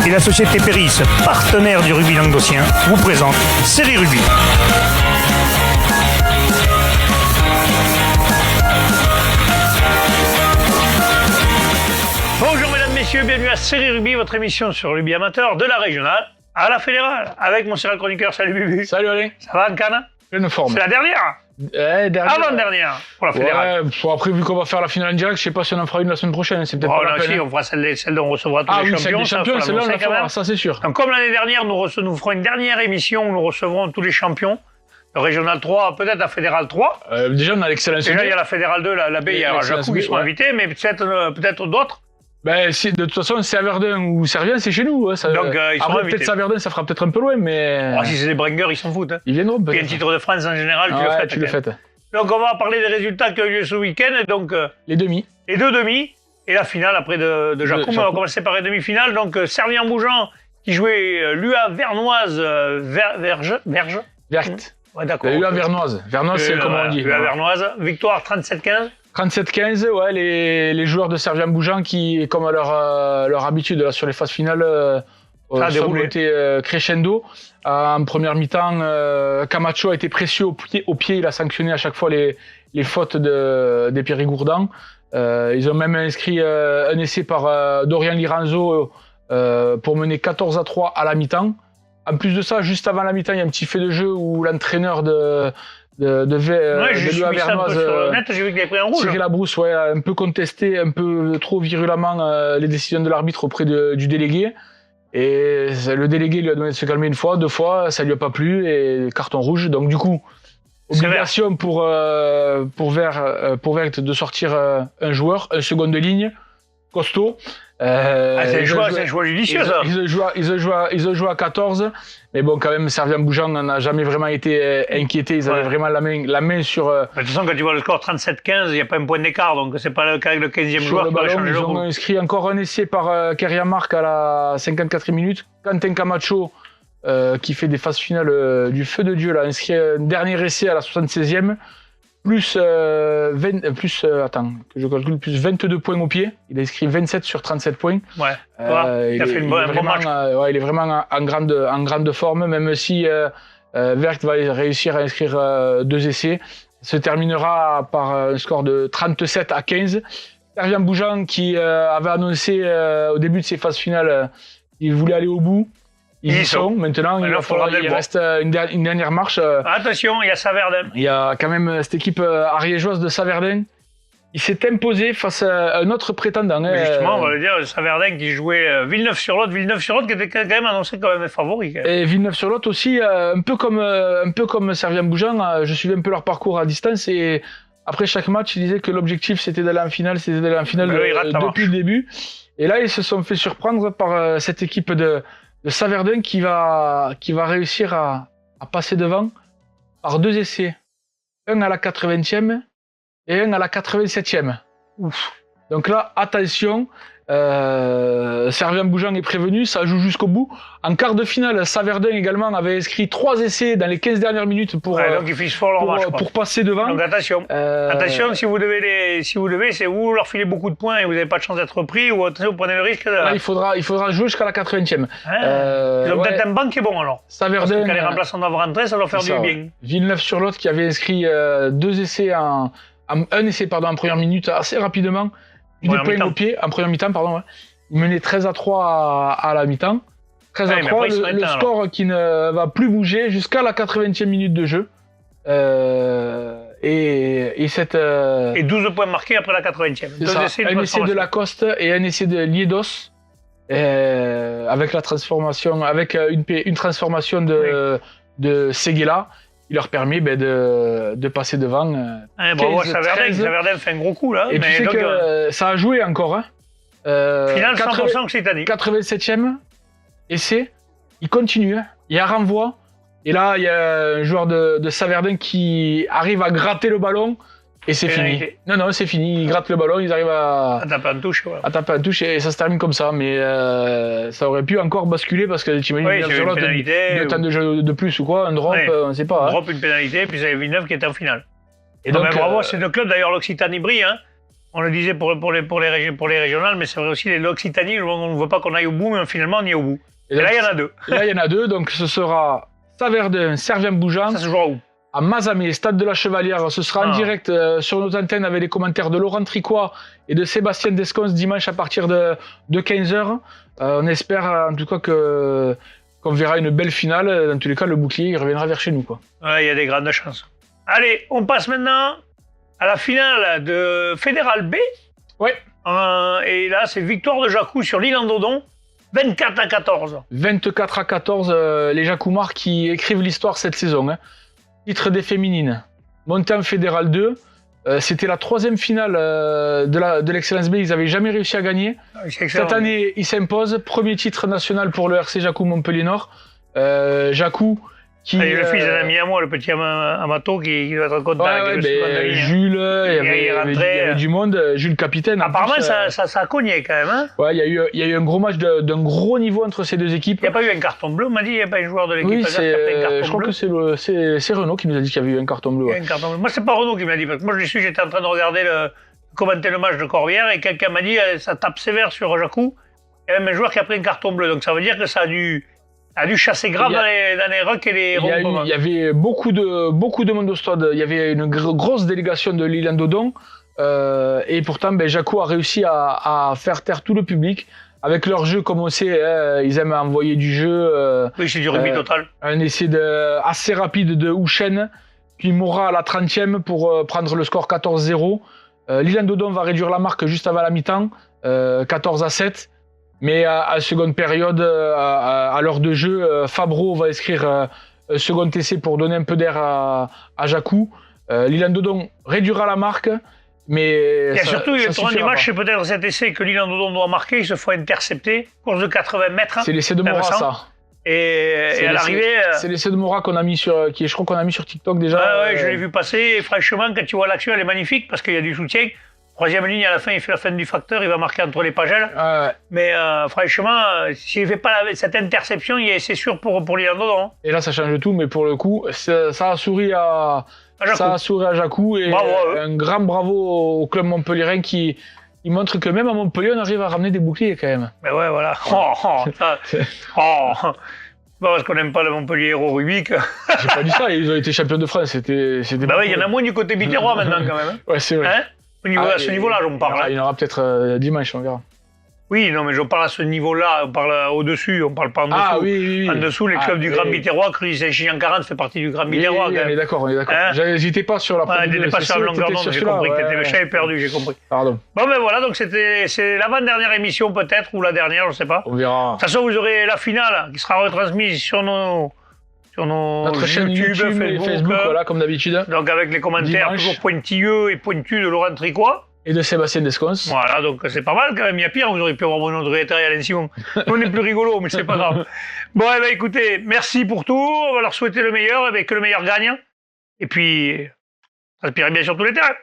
et la société Péris, partenaire du rugby languedocien, vous présente Série Rugby. Bonjour mesdames, messieurs, bienvenue à Série Rugby, votre émission sur le rugby amateur de la régionale à la fédérale, avec mon serial chroniqueur. Salut Bubu. Salut Alain. Ça va Ankana? Pleine forme. C'est la dernière. Avant-dernière pour la fédérale. Ouais, après, vu qu'on va faire la finale en direct, je sais pas si on en fera une la semaine prochaine. C'est peut-être pas la peine. Si, on fera celle dont on recevra tous les champions. Celle des champions, celle-là, on la fera, ça c'est sûr. Donc, comme l'année dernière, nous ferons une dernière émission où nous recevrons tous les champions. Le Régional 3, peut-être la Fédérale 3. Déjà, on a l'Excellence. Déjà, il y a la Fédérale 2, la B, il y a Jacou qui sont invités, mais peut-être d'autres. Ben, si, de toute façon, Saverdun ou Servien, c'est chez nous. Hein, ça, donc, ils sont après, peut-être Saverdun, ça fera peut-être un peu loin, mais. Si c'est des bringers, ils s'en foutent. Hein. Ils viendront peut-être. Puis un titre de France en général, tu le fais. Donc, on va parler des résultats qui ont eu lieu ce week-end. Donc, les demi. Les deux demi. Et la finale après de Jacou. On va commencer par les demi-finales. Donc, Servien-Bougeant qui jouait l'UA Vernoise Verte. Ouais, d'accord. L'UA Vernoise. Vernoise, c'est comment on dit. l'UA Vernoise. Victoire 37-15. 37-15, ouais, les joueurs de Servien-Bougeant qui, comme à leur habitude là, sur les phases finales, sont montés crescendo. En première mi-temps, Camacho a été précieux au pied, il a sanctionné à chaque fois les fautes des Périgourdans. Ils ont même inscrit un essai par Dorian Liranzo pour mener 14-3 à la mi-temps. En plus de ça, juste avant la mi-temps, il y a un petit fait de jeu où l'entraîneur de l'UA Vernoise, j'ai vu qu'il avait pris un rouge. Thierry Labrousse, ouais, un peu contesté, un peu trop virulemment les décisions de l'arbitre auprès du délégué. Et le délégué lui a demandé de se calmer une fois, deux fois, ça lui a pas plu et carton rouge. Donc du coup, obligation pour Vert de sortir un joueur, un second de ligne, costaud. C'est un choix judicieux, ça. Ils ont joué à 14, mais bon, quand même, Servien-Bougeant n'a jamais vraiment été inquiété. Ils avaient vraiment la main sur. De toute façon, quand tu vois le score 37-15, il n'y a pas un point d'écart, donc c'est pas le cas avec le 15e joueur qui va changer le Ils ont inscrit encore un essai par Keria Marc à la 54e minute. Quentin Camacho, qui fait des phases finales du feu de Dieu, là, a inscrit un dernier essai à la 76e. Plus 22 points au pied. Il a inscrit 27 sur 37 points. Ouais. Il a fait un bon match. Il est vraiment en grande forme, même si Vert va réussir à inscrire 2 essais. Se terminera par un score de 37-15. Servien-Bougeant qui avait annoncé au début de ses phases finales qu'il voulait aller au bout. Ils y sont. Maintenant, il reste une dernière marche. Attention, il y a Saverdun. Il y a quand même cette équipe ariégeoise de Saverdun. Il s'est imposé face à un autre prétendant. Mais justement, on va le dire, Saverdun qui jouait Villeneuve-sur-Lot. Villeneuve-sur-Lot qui était quand même annoncé comme un favori. Et Villeneuve-sur-Lot aussi, un peu comme Servien-Bougeant, je suivais un peu leur parcours à distance et après chaque match, ils disaient que l'objectif c'était d'aller en finale, depuis le début. Et là, ils se sont fait surprendre par cette équipe de Saverdun qui va réussir à passer devant par 2 essais. Un à la 80e et un à la 87e. Ouf. Donc là, attention, Servien-Bougeant est prévenu, ça joue jusqu'au bout. En quart de finale, Saverdun également avait inscrit 3 essais dans les 15 dernières minutes pour passer devant. Donc attention, si vous devez, c'est vous leur filez beaucoup de points et vous n'avez pas de chance d'être pris ou vous prenez le risque de... Là, il faudra jouer jusqu'à la 80e. Ils ont peut-être un banc qui est bon alors. Saverdun, parce que quand les remplaçants doivent rentrer, ça doit faire du bien. Villeneuve-sur-Lot qui avait inscrit 2 essais un essai en première minute assez rapidement. Des points au pied, en première mi-temps, pardon. Ouais. Il menait 13-3 à la mi-temps. 13-3, le score qui ne va plus bouger jusqu'à la 80e minute de jeu. Et 12 points marqués après la 80e. Un essai de Lacoste et un essai de Liedos. Avec la transformation, avec une transformation de Seguela. Il leur permet de passer devant. Bravo, Saverdun fait un gros coup là. Et puis c'est que ça a joué encore. Hein. Finale 100% Occitanie. 87e essai, il continue. Hein. Il y a un renvoi. Et là, il y a un joueur de Saverdun qui arrive à gratter le ballon. Et c'est fini. Non, c'est fini. Ils grattent le ballon, ils arrivent à taper en touche. Ouais. À taper en touche et ça se termine comme ça. Mais ça aurait pu encore basculer parce que tu imagines sur l'autre, un temps de jeu de plus ou quoi, un drop, on ne sait pas. Un drop, une pénalité, puis c'est Villeneuve qui était en finale. Et donc, bravo, c'est le club d'ailleurs, l'Occitanie brille. Hein. On le disait pour les régionales, mais c'est vrai aussi l'Occitanie, on ne veut pas qu'on aille au bout, mais finalement on y est au bout. Et là, il y en a deux. Là, il y en a deux, donc ce sera Saverdun, Servien-Bougeant. Ça se jouera où? À Mazamet, stade de la Chevalière. Ce sera en direct sur nos antennes avec les commentaires de Laurent Tricois et de Sébastien Descons dimanche à partir de 15h. On espère en tout cas qu'on verra une belle finale. Dans tous les cas, le bouclier il reviendra vers chez nous, quoi. Ouais, il y a des grandes chances. Allez, on passe maintenant à la finale de Fédéral B. Ouais. Et là, c'est victoire de Jacou sur l'île en Dodon, 24-14. 24-14, les Jacoumards qui écrivent l'histoire cette saison. Hein. Titre des féminines. Monté en Fédéral 2. C'était la 3e finale de l'Excellence B. Ils n'avaient jamais réussi à gagner. Cette année, ils s'imposent. Premier titre national pour le RC Jacou Montpellier Nord. Jacou qui... le fils d'un ami à moi, le petit Amato, qui doit être content. Jules, il y avait du monde. Jules capitaine. Apparemment, ça a cogné quand même. Hein, ouais, il y a eu un gros match d'un gros niveau entre ces deux équipes. Il n'y a pas eu un carton bleu, on m'a dit, il n'y a pas un joueur de l'équipe. Oui, je crois que c'est Renaud qui nous a dit qu'il y avait eu un carton bleu. Ouais. Un carton bleu. Moi, c'est pas Renaud qui m'a dit, parce que moi, j'étais en train de regarder commenter le match de Corbière, et quelqu'un m'a dit, ça tape sévère sur Jacou. Il y a même un joueur qui a pris un carton bleu, donc ça veut dire que ça a dû chasser grave dans les rucks et les ronds. Il y avait beaucoup de monde au stade. Il y avait une grosse délégation de l'île en Dodon. Et pourtant, Jacou a réussi à faire taire tout le public. Avec leur jeu, comme on sait, ils aiment envoyer du jeu. Oui, c'est du rugby total. Un essai assez rapide de Houchen. Puis Mora à la 30e pour prendre le score 14-0. L'île en Dodon va réduire la marque juste avant la mi-temps, 14-7. Mais à seconde période, à l'heure de jeu, Fabreau va inscrire un second essai pour donner un peu d'air à Jacou. L'île en Dodon réduira la marque, mais et surtout, le tournant du match, c'est peut-être cet essai que l'île en Dodon doit marquer. Il se faut intercepter, course de 80 mètres. C'est l'essai de Mora, ça. Et à l'arrivée... C'est l'essai de Mora qu'on a mis je crois qu'on a mis sur TikTok déjà. Ouais, je l'ai vu passer. Et franchement, quand tu vois l'action, elle est magnifique parce qu'il y a du soutien. Troisième ligne, à la fin, il fait la fin du facteur, il va marquer entre les pagelles. Mais franchement, s'il ne fait pas cette interception, c'est sûr pour l'île en Dodon. Et là, ça change tout, mais pour le coup, ça a souri à Jacou. Et bravo, un grand bravo au club montpelliérain qui montre que même à Montpellier, on arrive à ramener des boucliers quand même. Mais ouais, voilà. Parce qu'on n'aime pas le Montpellier Héros Rugby. J'ai pas dit ça, ils ont été champions de France. C'était il y en a moins du côté biterrois maintenant quand même. Ouais, c'est vrai. Hein, à ce niveau-là, j'en parle. Il y en aura peut-être dimanche, on verra. Oui, non, mais je parle à ce niveau-là, on parle au-dessus, on parle pas en dessous. Ah oui. En dessous, les clubs du Grand Biterrois, Cruy-Saint-Chinian-40 fait partie du Grand Biterrois. Oui, on est d'accord. J'étais pas sur la première. J'étais pas sur la longueur d'onde, j'ai compris que j'avais perdu, j'ai compris. Pardon. Bon, ben voilà, donc c'est l'avant-dernière émission peut-être, ou la dernière, je sais pas. On verra. De toute façon, vous aurez la finale qui sera retransmise sur notre chaîne YouTube et Facebook, voilà, comme d'habitude. Donc avec les commentaires toujours pointilleux et pointus de Laurent Tricois. Et de Sébastien Descons. Voilà, donc c'est pas mal quand même. Il y a pire, vous auriez pu avoir mon autre rétéré Alain Simon. On est plus rigolo, mais c'est pas grave. Bon, écoutez, merci pour tout. On va leur souhaiter le meilleur, que le meilleur gagne. Et puis, aspirez bien sur tous les terrains.